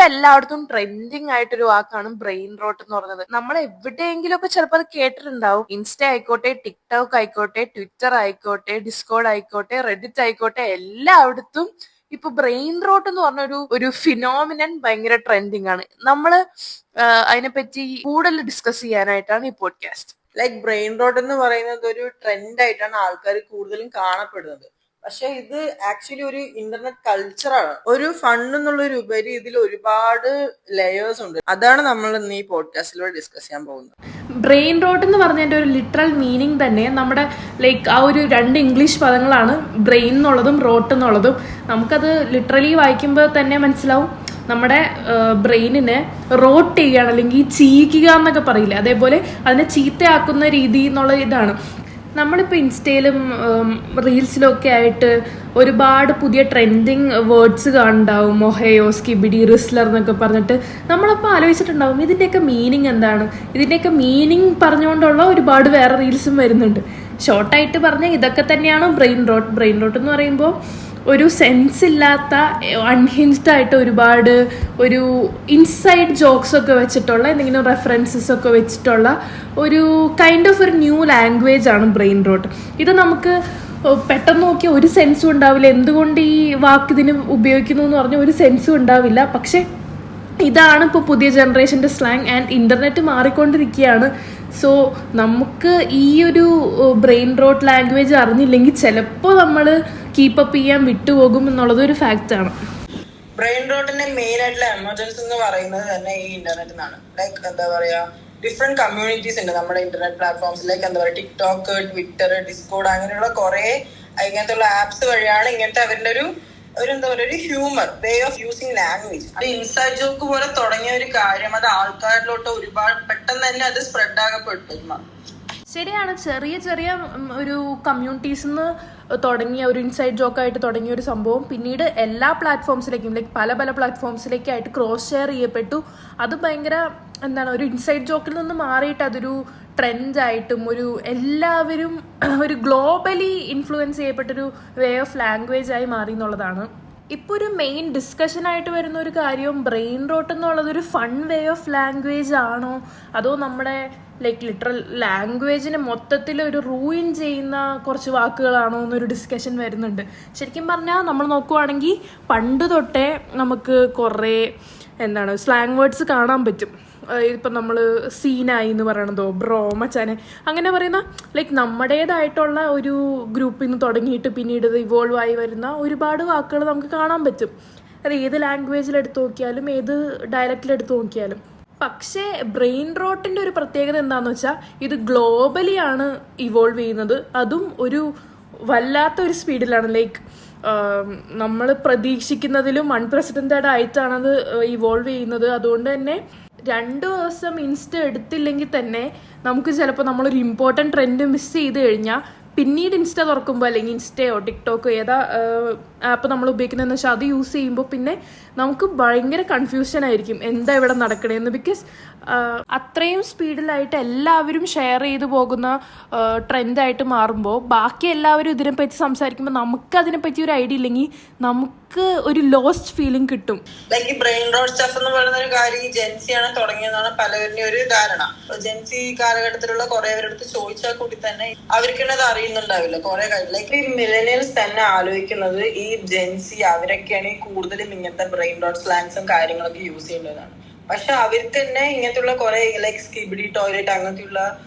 എല്ലായിടത്തും ട്രെൻഡിങ് ആയിട്ടൊരു വാക്കാണ് ബ്രെയിൻ റോട്ട് എന്ന് പറയുന്നത്. നമ്മൾ എവിടെയെങ്കിലും ഒക്കെ ചിലപ്പോൾ അത് കേട്ടിട്ടുണ്ടാവും. ഇൻസ്റ്റ ആയിക്കോട്ടെ, ടിക്ടോക്ക് ആയിക്കോട്ടെ, ട്വിറ്റർ ആയിക്കോട്ടെ, ഡിസ്കോഡ് ആയിക്കോട്ടെ, റെഡിറ്റ് ആയിക്കോട്ടെ, എല്ലായിടത്തും ഇപ്പൊ ബ്രെയിൻ റോട്ട് എന്ന് പറഞ്ഞ ഒരു ഫിനോമിനൻ ഭയങ്കര ട്രെൻഡിങ് ആണ്. നമ്മള് അതിനെപ്പറ്റി കൂടുതൽ ഡിസ്കസ് ചെയ്യാനായിട്ടാണ് ഈ പോഡ്കാസ്റ്റ്. ലൈക്ക് ബ്രെയിൻ റോട്ട് എന്ന് പറയുന്നത് ഒരു ട്രെൻഡ് ആയിട്ടാണ് ആൾക്കാർ കൂടുതലും കാണപ്പെടുന്നത്. പക്ഷെ ഇത് ആക്ച്വലി ഒരു ഇന്റർനെറ്റ് കൾച്ചറാണ്. ഒരു ഫണ്ട് എന്നുള്ളൊരു ഉപരി ഇതിൽ ഒരുപാട് ലെയേഴ്സ് ഉണ്ട്. അതാണ് നമ്മൾ ഇന്ന് ഈ പോഡ്കാസ്റ്റിലൂടെ ഡിസ്കസ് ചെയ്യാൻ പോകുന്നത്. ബ്രെയിൻ റോട്ട് എന്ന് പറഞ്ഞതിന്റെ ഒരു ലിറ്ററൽ മീനിങ് തന്നെ നമ്മുടെ ലൈക്ക് ആ ഒരു രണ്ട് ഇംഗ്ലീഷ് പദങ്ങളാണ്, ബ്രെയിൻ എന്നുള്ളതും റോട്ട് എന്നുള്ളതും. നമുക്കത് ലിറ്ററലി വായിക്കുമ്പോൾ തന്നെ മനസ്സിലാവും, നമ്മുടെ ബ്രെയിനിനെ റോട്ട് ചെയ്യുകയാണ്, അല്ലെങ്കിൽ ചീയിക്കുക എന്നൊക്കെ പറയില്ല, അതേപോലെ അതിനെ ചീത്തയാക്കുന്ന രീതി എന്നുള്ള ഇതാണ്. നമ്മളിപ്പോൾ ഇൻസ്റ്റയിലും റീൽസിലും ഒക്കെ ആയിട്ട് ഒരുപാട് പുതിയ ട്രെൻഡിങ് വേർഡ്സ് കാണുന്നുണ്ടാവും. മൊഹയോ, സ്കിബിഡി, റിസ്ലർ എന്നൊക്കെ പറഞ്ഞിട്ട് നമ്മളപ്പോൾ ആലോചിച്ചിട്ടുണ്ടാവും ഇതിൻ്റെയൊക്കെ മീനിങ് എന്താണ്. ഇതിൻ്റെയൊക്കെ മീനിങ് പറഞ്ഞുകൊണ്ടുള്ള ഒരുപാട് വേറെ റീൽസും വരുന്നുണ്ട്. ഷോർട്ടായിട്ട് പറഞ്ഞാൽ ഇതൊക്കെ തന്നെയാണ് ബ്രെയിൻ റോട്ട്. ബ്രെയിൻ റോട്ട് എന്ന് പറയുമ്പോൾ ഒരു സെൻസ് ഇല്ലാത്ത, അൺഹിഞ്ച്ഡ് ആയിട്ട് ഒരുപാട് ഒരു ഇൻസൈഡ് ജോക്സ് ഒക്കെ വെച്ചിട്ടുള്ള, എന്തെങ്കിലും റെഫറൻസസ് ഒക്കെ വെച്ചിട്ടുള്ള ഒരു കൈൻഡ് ഓഫ് ഒരു ന്യൂ ലാംഗ്വേജ് ആണ് ബ്രെയിൻ റോട്ട്. ഇത് നമുക്ക് പെട്ടെന്ന് നോക്കിയാൽ ഒരു സെൻസും ഉണ്ടാവില്ല, എന്തുകൊണ്ട് ഈ വാക്ക് ഇതിന് ഉപയോഗിക്കുന്നു എന്ന് പറഞ്ഞാൽ ഒരു സെൻസും ഉണ്ടാവില്ല. പക്ഷെ ഇതാണ് ഇപ്പോൾ പുതിയ ജനറേഷൻ്റെ സ്ലാങ്. ആൻഡ് ഇൻ്റർനെറ്റ് മാറിക്കൊണ്ടിരിക്കുകയാണ്. സോ നമുക്ക് ഈ ഒരു ബ്രെയിൻ റോട്ട് ലാംഗ്വേജ് അറിഞ്ഞില്ലെങ്കിൽ ചിലപ്പോൾ നമ്മൾ കീപ്പപ്പ് ചെയ്യാൻ വിട്ടുപോകും എന്നുള്ളത് ഒരു ഫാക്റ്റാണ്. ബ്രെയിൻ റോട്ടിന്റെ മെയിൻ ആയിട്ടുള്ള എമർജൻസി എന്ന് പറയുന്നത് തന്നെ ഈ ഇന്റർനെറ്റിനാണ്. ലൈക്ക് എന്താ പറയാ, ഡിഫറെന്റ് കമ്മ്യൂണിറ്റീസ് ഉണ്ട് നമ്മുടെ ഇന്റർനെറ്റ് പ്ലാറ്റ്ഫോംസിലേക്ക്. എന്താ പറയുക, ടിക്ടോക്ക്, ട്വിറ്റർ, ഡിസ്കോഡ്, അങ്ങനെയുള്ള കുറെ ഇങ്ങനത്തെ ആപ്സ് വഴിയാണ് ഇങ്ങനത്തെ അവരുടെ ഒരു എന്താ പറയുക, ഒരു humour way of using language. അത് ഇൻസൈഡ് ജോക്ക് പോലെ തുടങ്ങിയ ഒരു കാര്യം അത് ആൾക്കാരിലോട്ട് ഒരുപാട് പെട്ടെന്ന് തന്നെ അത് സ്പ്രെഡ് ആകപ്പെട്ടു. ശരിയാണ്, ചെറിയ ചെറിയ ഒരു കമ്മ്യൂണിറ്റീസിൽ നിന്ന് തുടങ്ങിയ ഒരു ഇൻസൈഡ് ജോക്കായിട്ട് തുടങ്ങിയ ഒരു സംഭവം പിന്നീട് എല്ലാ പ്ലാറ്റ്ഫോംസിലേക്കും, ലൈക്ക് പല പല പ്ലാറ്റ്ഫോംസിലേക്കായിട്ട് ക്രോസ് ഷെയർ ചെയ്യപ്പെട്ടു. അത് ഭയങ്കര എന്താണ്, ഒരു ഇൻസൈഡ് ജോക്കിൽ നിന്ന് മാറിയിട്ട് അതൊരു ട്രെൻഡായിട്ടും ഒരു എല്ലാവരും ഒരു ഗ്ലോബലി ഇൻഫ്ലുവൻസ് ചെയ്യപ്പെട്ടൊരു വേ ഓഫ് ലാംഗ്വേജ് ആയി മാറി എന്നുള്ളതാണ്. ഇപ്പോൾ ഒരു മെയിൻ ഡിസ്കഷനായിട്ട് വരുന്ന ഒരു കാര്യവും ബ്രെയിൻ റോട്ട് എന്നുള്ളതൊരു ഫൺ വേ ഓഫ് ലാംഗ്വേജ് ആണോ, അതോ നമ്മുടെ ലൈക്ക് ലിറ്ററൽ ലാംഗ്വേജിനെ മൊത്തത്തിൽ ഒരു റൂയിൻ ചെയ്യുന്ന കുറച്ച് വാക്കുകളാണോ എന്നൊരു ഡിസ്കഷൻ വരുന്നുണ്ട്. ശരിക്കും പറഞ്ഞാൽ നമ്മൾ നോക്കുവാണെങ്കിൽ പണ്ട് തൊട്ടേ നമുക്ക് കുറേ എന്താണ് സ്ലാങ് വേർഡ്സ് കാണാൻ പറ്റും. ഇപ്പം നമ്മൾ സീനായി എന്ന് പറയണതോ, ബ്രോ, മച്ചാനെ, അങ്ങനെ പറയുന്ന ലൈക്ക് നമ്മുടേതായിട്ടുള്ള ഒരു ഗ്രൂപ്പിൽ നിന്ന് തുടങ്ങിയിട്ട് പിന്നീട് ഇത് ഇവോൾവ് ആയി വരുന്ന ഒരുപാട് വാക്കുകൾ നമുക്ക് കാണാൻ പറ്റും. അത് ഏത് ലാംഗ്വേജിലെടുത്ത് നോക്കിയാലും ഏത് ഡയലക്റ്റിലെടുത്ത് നോക്കിയാലും. പക്ഷേ ബ്രെയിൻ റോട്ടിൻ്റെ ഒരു പ്രത്യേകത എന്താണെന്ന് വെച്ചാൽ ഇത് ഗ്ലോബലി ആണ് ഇവോൾവ് ചെയ്യുന്നത്. അതും ഒരു വല്ലാത്തൊരു സ്പീഡിലാണ്. ലൈക്ക് നമ്മൾ പ്രതീക്ഷിക്കുന്നതിലും അൺപ്രസിഡൻറ്റഡ് ആയിട്ടാണത് ഇവോൾവ് ചെയ്യുന്നത്. അതുകൊണ്ട് തന്നെ 2 ദിവസം ഇൻസ്റ്റ എടുത്തില്ലെങ്കിൽ തന്നെ നമുക്ക് ചിലപ്പോൾ നമ്മളൊരു ഇമ്പോർട്ടൻറ്റ് ട്രെൻഡ് മിസ് ചെയ്ത് കഴിഞ്ഞാൽ പിന്നീട് ഇൻസ്റ്റ തുറക്കുമ്പോൾ, അല്ലെങ്കിൽ ഇൻസ്റ്റയോ ടിക്ടോക്കോ ഏതാ ആപ്പ് നമ്മൾ ഉപയോഗിക്കുന്നതെന്ന് വെച്ചാൽ അത് യൂസ് ചെയ്യുമ്പോൾ പിന്നെ നമുക്ക് ഭയങ്കര കൺഫ്യൂഷൻ ആയിരിക്കും എന്താ ഇവിടെ നടക്കണേന്ന്. ബിക്കോസ് അത്രയും സ്പീഡിലായിട്ട് എല്ലാവരും ഷെയർ ചെയ്ത് പോകുന്ന ട്രെൻഡായിട്ട് മാറുമ്പോൾ ബാക്കി എല്ലാവരും ഇതിനെപ്പറ്റി സംസാരിക്കുമ്പോൾ നമുക്ക് അതിനെപ്പറ്റി ഒരു ഐഡിയ ഇല്ലെങ്കിൽ നമുക്ക് ഒരു ലോസ്റ്റ് ഫീലിംഗ് കിട്ടും. ലൈക്ക് ഈ ബ്രെയിൻ റോട്ട് സ്റ്റഫ് എന്ന് പറയുന്ന ഒരു കാര്യം ഈ ജെൻസിയാണ് തുടങ്ങിയതാണ് പലവരുടെ ഒരു ധാരണ. ജെൻസി കാലഘട്ടത്തിലുള്ള കുറെ പേരെടുത്ത് ചോദിച്ചാൽ കൂടി തന്നെ അവർക്കുള്ളത് അറിയുന്നുണ്ടാവില്ല കുറെ കാര്യം. ലൈക്ക് ഈ മില്ലേനിയൽസ് തന്നെ ആലോചിക്കുന്നത് ഈ ജെൻസി അവരൊക്കെയാണ് ഈ കൂടുതലും ഇങ്ങനത്തെ ബ്രെയിൻ റോട്ട് സ്ലാങ്സും കാര്യങ്ങളൊക്കെ യൂസ് ചെയ്യുന്നതാണ്. പക്ഷെ അവർക്ക് തന്നെ ഇങ്ങനത്തെയുള്ള കുറെ ലൈക്ക് സ്കിബിഡി ടോയ്ലറ്റ് അങ്ങനത്തെയുള്ള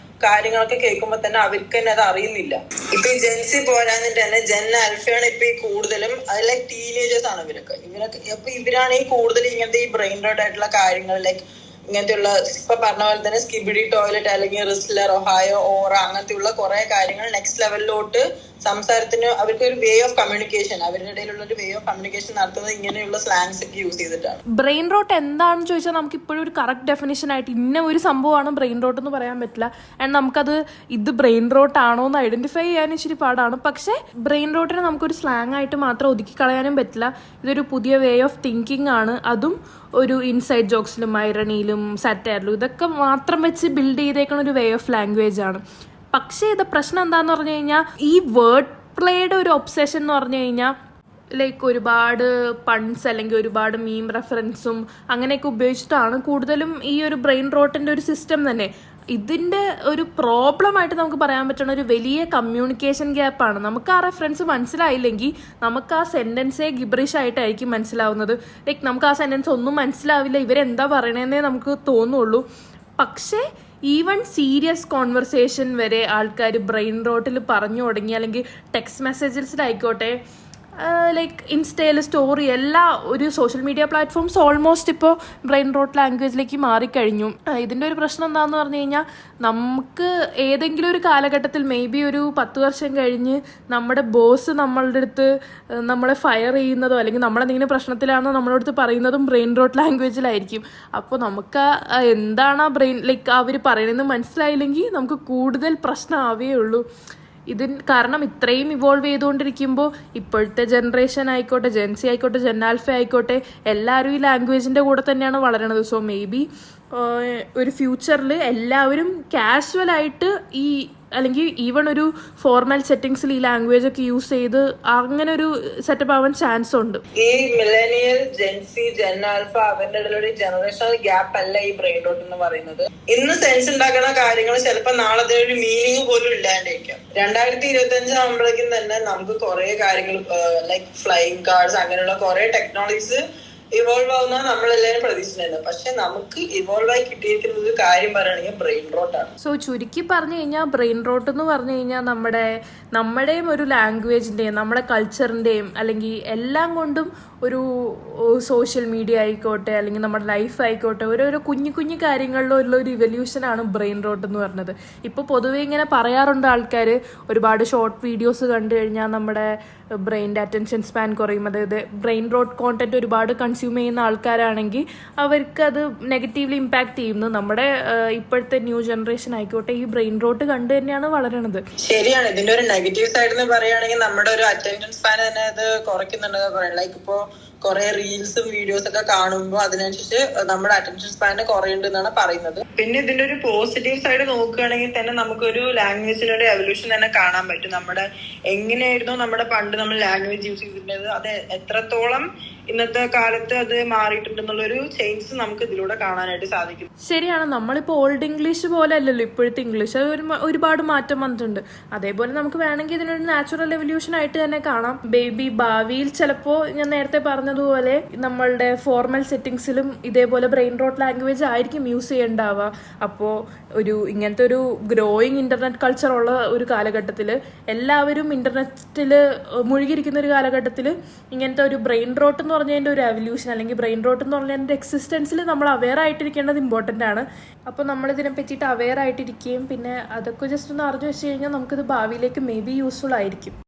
കാര്യങ്ങളൊക്കെ കേൾക്കുമ്പോൾ തന്നെ അവർക്ക് തന്നെ അത് അറിയുന്നില്ല. ഇപ്പൊ ഈ ജെൻസി പോരാന്നിട്ട് തന്നെ ജെൻ ആൽഫയാണ് ഇപ്പൊ ഈ കൂടുതലും, അത് ലൈക്ക് ടീനേജേഴ്സ് ആണ് ഇവരൊക്കെ. അപ്പൊ ഇവരാണ് ഈ കൂടുതൽ ഇങ്ങനത്തെ ഈ ബ്രെയിൻ റോട്ട് ആയിട്ടുള്ള കാര്യങ്ങൾ, ലൈക്ക് ഇങ്ങനത്തെയുള്ള ഇപ്പൊ പറഞ്ഞ പോലെ തന്നെ സ്കിബിഡി ടോയ്ലറ്റ് അല്ലെങ്കിൽ റിസ്ലർ, ഒഹായോ, ഓറ അങ്ങനത്തെയുള്ള കുറെ കാര്യങ്ങൾ നെക്സ്റ്റ് ലെവലിലോട്ട് സംസാരത്തിന് അവർക്ക് ഒരു വേ ഓഫ് കമ്മ്യൂണിക്കേഷൻ, അവരുടെ ഇടയിലുള്ള ഒരു വേ ഓഫ് കമ്മ്യൂണിക്കേഷൻ നടത്തുന്നത് ഇങ്ങനെയുള്ള സ്ലാങ്സ് ഒക്കെ യൂസ് ചെയ്തിട്ടാണ്. ബ്രെയിൻ റോട്ട് എന്താണെന്ന് ചോദിച്ചാൽ നമുക്ക് ഇപ്പോഴും ഒരു കറക്റ്റ് ഡെഫിനേഷൻ ആയിട്ട് ഇന്ന ഒരു സംഭവമാണ് ബ്രെയിൻ റോട്ട് എന്ന് പറയാൻ പറ്റില്ല. ആൻഡ് നമുക്കത് ഇത് ബ്രെയിൻ റോട്ട് ആണോ എന്ന് ഐഡന്റിഫൈ ചെയ്യാൻ ഇച്ചിരി പാടാണ്. പക്ഷേ ബ്രെയിൻ റോട്ടിനെ നമുക്കൊരു സ്ലാങ് ആയിട്ട് മാത്രം ഒതുക്കി കളയാനും പറ്റില്ല. ഇതൊരു പുതിയ വേ ഓഫ് തിങ്കിങ് ആണ്. അതും ഒരു ഇൻസൈഡ് ജോക്സിലും ഐറണിയിലും സാറ്റയറിലും ഇതൊക്കെ മാത്രം വെച്ച് ബിൽഡ് ചെയ്തേക്കുന്ന ഒരു വേ ഓഫ് ലാംഗ്വേജ് ആണ്. പക്ഷേ ഇത് പ്രശ്നം എന്താണെന്ന് പറഞ്ഞു കഴിഞ്ഞാൽ ഈ വേർഡ് പ്ലേയുടെ ഒരു ഒബ്സെഷൻ എന്ന് പറഞ്ഞു കഴിഞ്ഞാൽ ലൈക്ക് ഒരുപാട് പൺസ് അല്ലെങ്കിൽ ഒരുപാട് മീം റെഫറൻസും അങ്ങനെയൊക്കെ ഉപയോഗിച്ചിട്ടാണ് കൂടുതലും ഈ ഒരു ബ്രെയിൻ റോട്ടിൻ്റെ ഒരു സിസ്റ്റം തന്നെ. ഇതിൻ്റെ ഒരു പ്രോബ്ലമായിട്ട് നമുക്ക് പറയാൻ പറ്റുന്ന ഒരു വലിയ കമ്മ്യൂണിക്കേഷൻ ഗ്യാപ്പാണ്. നമുക്ക് ആ റെഫറൻസ് മനസ്സിലായില്ലെങ്കിൽ നമുക്ക് ആ സെൻറ്റൻസേ ഗിബ്രിഷ് ആയിട്ടായിരിക്കും മനസ്സിലാവുന്നത്. ലൈക്ക് നമുക്ക് ആ സെൻറ്റൻസ് ഒന്നും മനസ്സിലാവില്ല, ഇവരെന്താ പറയണതെന്നേ നമുക്ക് തോന്നുള്ളൂ. പക്ഷേ ഈവൻ സീരിയസ് കോൺവെർസേഷൻ വരെ ആൾക്കാർ ബ്രെയിൻ റോട്ടിൽ പറഞ്ഞു തുടങ്ങി, അല്ലെങ്കിൽ ടെക്സ്റ്റ് മെസ്സേജസിലായിക്കോട്ടെ, ലൈക്ക് ഇൻസ്റ്റയിൽ സ്റ്റോറി, എല്ലാ ഒരു സോഷ്യൽ മീഡിയ പ്ലാറ്റ്ഫോംസ് ഓൾമോസ്റ്റ് ഇപ്പോൾ ബ്രെയിൻ റോട്ട് ലാംഗ്വേജിലേക്ക് മാറിക്കഴിഞ്ഞു. ഇതിൻ്റെ ഒരു പ്രശ്നം എന്താണെന്ന് പറഞ്ഞു കഴിഞ്ഞാൽ, നമുക്ക് ഏതെങ്കിലും ഒരു കാലഘട്ടത്തിൽ മേ ബി ഒരു 10 വർഷം കഴിഞ്ഞ് നമ്മുടെ ബോസ് നമ്മളുടെ അടുത്ത് നമ്മളെ ഫയർ ചെയ്യുന്നതോ അല്ലെങ്കിൽ നമ്മളെന്തെങ്കിലും പ്രശ്നത്തിലാണെന്നോ നമ്മളെ അടുത്ത് പറയുന്നതും ബ്രെയിൻ റോട്ട് ലാംഗ്വേജിലായിരിക്കും. അപ്പോൾ നമുക്ക് എന്താണ് ആ ബ്രെയിൻ ലൈക്ക് അവർ പറയണമെന്ന് മനസ്സിലായില്ലെങ്കിൽ നമുക്ക് കൂടുതൽ പ്രശ്നമാവേ ഉള്ളൂ. കാരണം ഇത്രയും ഇവോൾവ് ചെയ്തുകൊണ്ടിരിക്കുമ്പോൾ ഇപ്പോഴത്തെ ജനറേഷൻ ആയിക്കോട്ടെ, ജെൻസി ആയിക്കോട്ടെ, ജെന്നാൽഫ ആയിക്കോട്ടെ, എല്ലാവരും ഈ ലാംഗ്വേജിൻ്റെ കൂടെ തന്നെയാണ് വളരണത്. സോ മേ ബി ഒരു ഫ്യൂച്ചറിൽ എല്ലാവരും കാഷ്വലായിട്ട് ഈ അല്ലെങ്കിൽ ഈവൺ ഒരു ഫോർമൽ സെറ്റിങ്സിൽ ഈ ലാംഗ്വേജ് ഒക്കെ യൂസ് ചെയ്ത് അങ്ങനെ ഒരു സെറ്റപ്പ് ആവാൻ ചാൻസ് ഉണ്ട്. ഈ മില്ലേനിയൽ, ജെൻസി, ജെൻ ആൽഫ അവരുടെ ഇടയിലൊരു ജനറേഷണൽ ഗ്യാപ്പ് അല്ല ഈ ബ്രെയിൻ റോട്ട് എന്ന് പറയുന്നത്. ഇന്ന് സെൻസ് ഉണ്ടാക്കുന്ന കാര്യങ്ങൾ ചിലപ്പോൾ നാളെ ഒരു മീനിങ് പോലും ഇല്ലാണ്ടിരിക്കും. 2025 ആകുമ്പോഴേക്കും തന്നെ നമുക്ക് കുറെ കാര്യങ്ങൾ ലൈക്ക് ഫ്ലൈയിങ് കാർഡ്സ് അങ്ങനെയുള്ള കുറെ ടെക്നോളജീസ് ഇവോൾവ് ആവുന്ന നമ്മളെല്ലാവരും പ്രതീക്ഷിച്ചിരുന്നത്. പക്ഷെ നമുക്ക് ഇവോൾവ് ആയി കിട്ടിയിരിക്കുന്ന ഒരു കാര്യം പറയുകയാണെങ്കിൽ ബ്രെയിൻ റോട്ടാണ്. സോ ചുരുക്കി പറഞ്ഞു കഴിഞ്ഞാൽ ബ്രെയിൻ റോട്ട് എന്ന് പറഞ്ഞു കഴിഞ്ഞാൽ നമ്മുടെയും ഒരു ലാംഗ്വേജിൻ്റെയും നമ്മുടെ കൾച്ചറിൻ്റെയും അല്ലെങ്കിൽ എല്ലാം കൊണ്ടും ഒരു സോഷ്യൽ മീഡിയ ആയിക്കോട്ടെ അല്ലെങ്കിൽ നമ്മുടെ ലൈഫ് ആയിക്കോട്ടെ, ഓരോരോ കുഞ്ഞു കുഞ്ഞു കാര്യങ്ങളിലുള്ള ഒരു ഇവല്യൂഷനാണ് ബ്രെയിൻ റോട്ട് എന്ന് പറയുന്നത്. ഇപ്പോൾ പൊതുവെ ഇങ്ങനെ പറയാറുണ്ട് ആൾക്കാർ, ഒരുപാട് ഷോർട്ട് വീഡിയോസ് കണ്ടു കഴിഞ്ഞാൽ നമ്മുടെ ബ്രെയിൻ്റെ അറ്റൻഷൻ സ്പാൻ കുറയും. അതായത് ബ്രെയിൻ റോട്ട് കോണ്ടന്റ് ഒരുപാട് കൺസ്യൂം ചെയ്യുന്ന ആൾക്കാരാണെങ്കിൽ അവർക്കത് നെഗറ്റീവ്ലി ഇമ്പാക്ട് ചെയ്യുന്നു. നമ്മുടെ ഇപ്പോഴത്തെ ന്യൂ ജനറേഷൻ ആയിക്കോട്ടെ ഈ ബ്രെയിൻ റോട്ട് കണ്ടു തന്നെയാണ് വളരണത്. ശരിയാണ്. ഇതിന്റെ ഒരു നെഗറ്റീവ് സൈഡ് എന്ന് പറയുകയാണെങ്കിൽ നമ്മുടെ ഒരു അറ്റൻഷൻ സ്പാൻ തന്നെ അത് കുറയ്ക്കുന്നുണ്ടെന്ന് പറയാം. ലൈക്ക് ഇപ്പോ കുറെ റീൽസും വീഡിയോസ് ഒക്കെ കാണുമ്പോൾ അതിനനുസരിച്ച് നമ്മുടെ അറ്റൻഷൻ സ്പാന് കുറയുണ്ടെന്നാണ് പറയുന്നത്. പിന്നെ ഇതിന്റെ ഒരു പോസിറ്റീവ് സൈഡ് നോക്കുകയാണെങ്കിൽ തന്നെ നമുക്കൊരു ലാംഗ്വേജിന്റെ ഒരു എവല്യൂഷൻ തന്നെ കാണാൻ പറ്റും. നമ്മുടെ എങ്ങനെയായിരുന്നു നമ്മുടെ പണ്ട് നമ്മൾ ലാംഗ്വേജ് യൂസ് ചെയ്തിട്ടുള്ളത്, അത് എത്രത്തോളം ഇന്നത്തെ കാലത്ത് അത് മാറിയിട്ടുണ്ടെന്നുള്ളൊരു ചേഞ്ചസ് നമുക്ക് ഇതിലൂടെ കാണാനായിട്ട് സാധിക്കും. ശരിയാണ്. നമ്മളിപ്പോൾ ഓൾഡ് ഇംഗ്ലീഷ് പോലെ അല്ലല്ലോ ഇപ്പോഴത്തെ ഇംഗ്ലീഷ്, അത് ഒരുപാട് മാറ്റം വന്നിട്ടുണ്ട്. അതേപോലെ നമുക്ക് വേണമെങ്കിൽ ഇതിനൊരു നാച്ചുറൽ എവല്യൂഷൻ ആയിട്ട് തന്നെ കാണാം. ഭാവിയിൽ ചിലപ്പോൾ ഞാൻ നേരത്തെ പറഞ്ഞതുപോലെ നമ്മളുടെ ഫോർമൽ സെറ്റിങ്സിലും ഇതേപോലെ ബ്രെയിൻ റോട്ട് ലാംഗ്വേജ് ആയിരിക്കും യൂസ് ചെയ്യേണ്ടാവുക. അപ്പോൾ ഇങ്ങനത്തെ ഒരു ഗ്രോയിങ് ഇന്റർനെറ്റ് കൾച്ചർ ഉള്ള ഒരു കാലഘട്ടത്തിൽ, എല്ലാവരും ഇന്റർനെറ്റിൽ മുഴുകിയിരിക്കുന്ന ഒരു കാലഘട്ടത്തിൽ ഇങ്ങനത്തെ ഒരു ബ്രെയിൻ റോട്ട് എന്ന് പറഞ്ഞതിൻ്റെ ഒരു എവല്യൂഷൻ അല്ലെങ്കിൽ ബ്രെയിൻ റോട്ട് എന്ന് പറഞ്ഞതിൻ്റെ എക്സിസ്റ്റൻസിൽ നമ്മൾ അവെയർ ആയിട്ടിരിക്കേണ്ടത് ഇമ്പോർട്ടൻ്റ് ആണ്. അപ്പോൾ നമ്മളിതിനെ പറ്റിയിട്ട് അവെയർ ആയിട്ടിരിക്കുകയും പിന്നെ അതൊക്കെ ജസ്റ്റ് ഒന്ന് അറിഞ്ഞു വെച്ച് കഴിഞ്ഞാൽ നമുക്കിത് ഭാവിയിലേക്ക് മേ ബി യൂസ്ഫുൾ ആയിരിക്കും.